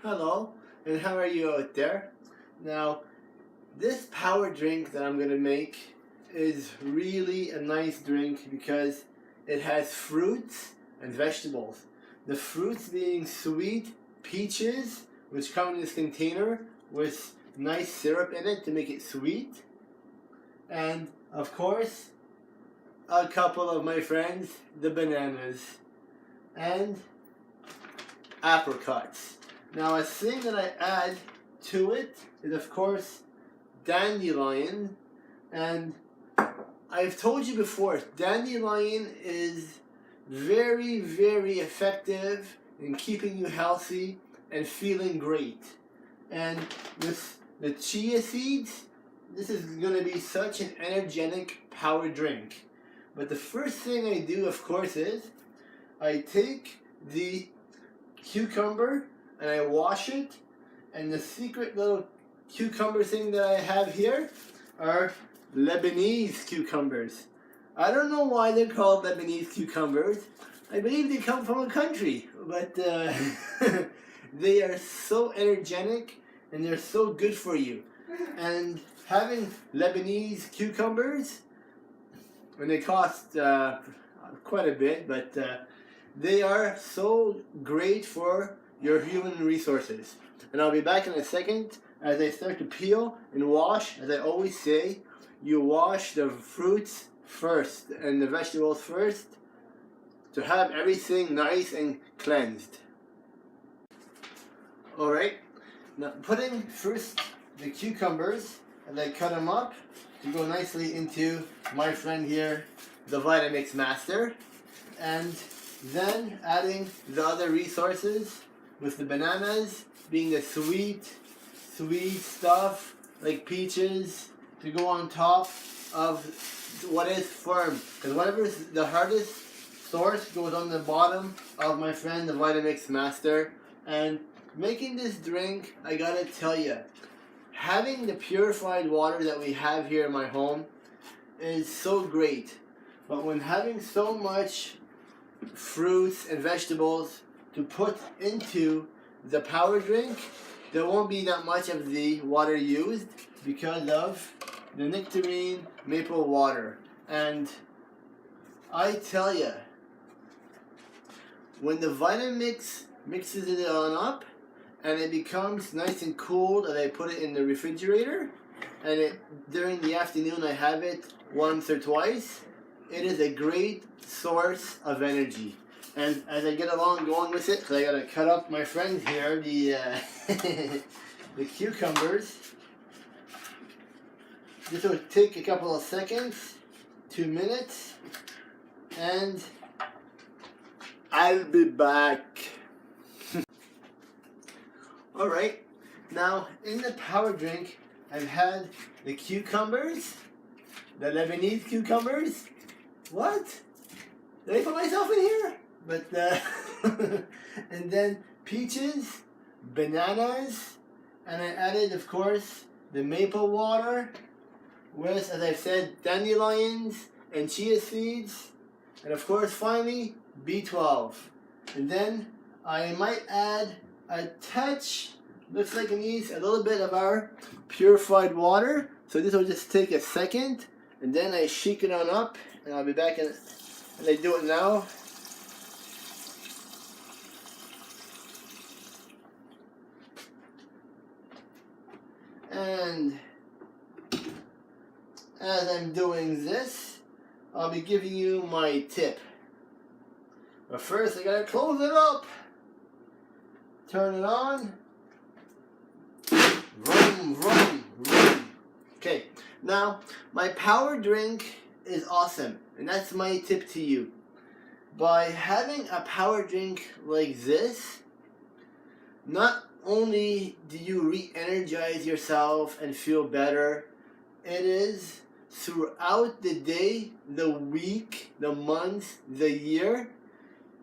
Hello, and how are you out there? Now, this power drink that I'm going to make is really a nice drink because it has fruits and vegetables. The fruits being sweet peaches, which come in this container with nice syrup in it to make it sweet. And, of course, a couple of my friends, the bananas and apricots. Now, a thing that I add to it is, of course, dandelion. And I've told you before, dandelion is very, very effective in keeping you healthy and feeling great. And with the chia seeds, this is going to be such an energetic power drink. But the first thing I do, of course, is I take the cucumber and I wash it, and the secret little cucumber thing that I have here are Lebanese cucumbers. I don't know why they're called Lebanese cucumbers. I believe they come from a country, but they are so energetic and they're so good for you. And having Lebanese cucumbers, and they cost quite a bit, but they are so great for your human resources. And I'll be back in a second as I start to peel and wash. As I always say, you wash the fruits first and the vegetables first to have everything nice and cleansed. Alright, now putting first the cucumbers, and I cut them up to go nicely into my friend here, the Vitamix Master, and then adding the other resources with the bananas being the sweet stuff like peaches to go on top of what is firm, because whatever is the hardest source goes on the bottom of my friend the Vitamix Master. And making this drink, I gotta tell you, having the purified water that we have here in my home is so great. But when having so much fruits and vegetables to put into the power drink, there won't be that much of the water used because of the nectarine maple water. And I tell you, when the Vitamix mixes it on up and it becomes nice and cold, and I put it in the refrigerator, and during the afternoon I have it once or twice, it is a great source of energy. And as I get along going with it, because I gotta cut up my friend here, the the cucumbers. This will take a couple of seconds, 2 minutes, and I'll be back. Alright, now in the power drink, I've had the cucumbers, the Lebanese cucumbers. What? Did I put myself in here? But and then peaches, bananas, and I added, of course, the maple water with, as I've said, dandelions and chia seeds, and of course, finally, B12. And then I might add a touch, looks like it needs a little bit of our purified water, so this will just take a second, and then I shake it on up, and I'll be back in, and I do it now. And as I'm doing this, I'll be giving you my tip. But first, I gotta close it up. Turn it on. Vroom, vroom, vroom. Okay, now my power drink is awesome, and that's my tip to you. By having a power drink like this, not only do you re-energize yourself and feel better, it is throughout the day, the week, the month, the year,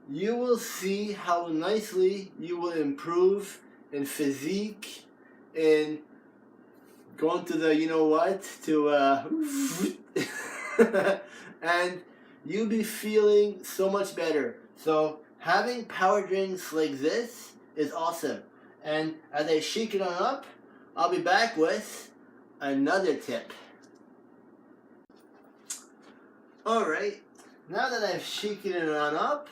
you will see how nicely you will improve in physique, in going to the, you know what, to, and you'll be feeling so much better. So having power drinks like this is awesome. And as I shake it on up, I'll be back with another tip. Alright, now that I've shaken it on up,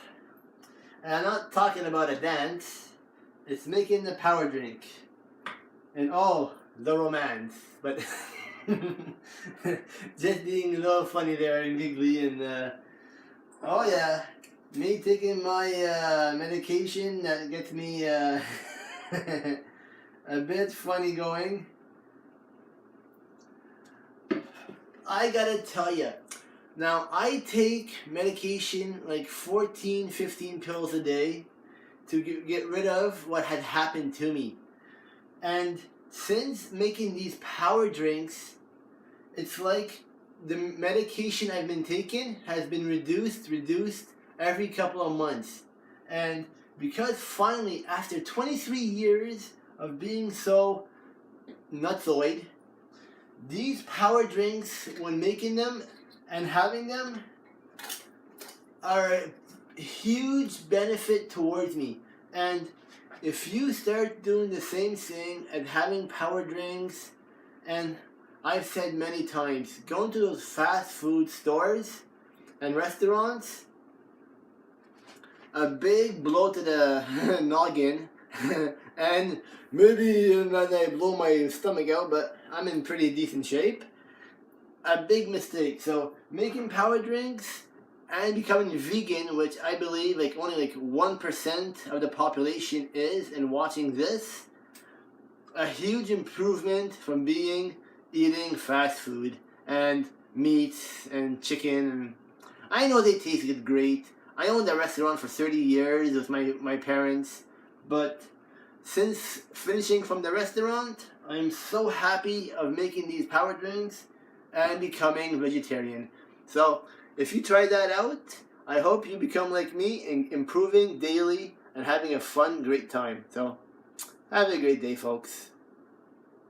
and I'm not talking about a dance, it's making the power drink. And oh, the romance. But just being a little funny there and giggly and oh yeah, me taking my medication that gets me a bit funny going. I gotta tell ya, now I take medication like 14, 15 pills a day to get rid of what had happened to me. And since making these power drinks, it's like the medication I've been taking has been reduced every couple of months. And because finally, after 23 years of being so nutsoid, these power drinks, when making them and having them, are a huge benefit towards me. And if you start doing the same thing and having power drinks, and I've said many times, going to those fast food stores and restaurants, a big blow to the noggin, and maybe then I blow my stomach out, but I'm in pretty decent shape. A big mistake. So making power drinks and becoming vegan, which I believe like only like 1% of the population is, and watching this, a huge improvement from eating fast food and meats and chicken. And I know they tasted great. I owned a restaurant for 30 years with my parents, but since finishing from the restaurant, I'm so happy of making these power drinks and becoming vegetarian. So if you try that out, I hope you become like me in improving daily and having a fun, great time. So have a great day, folks.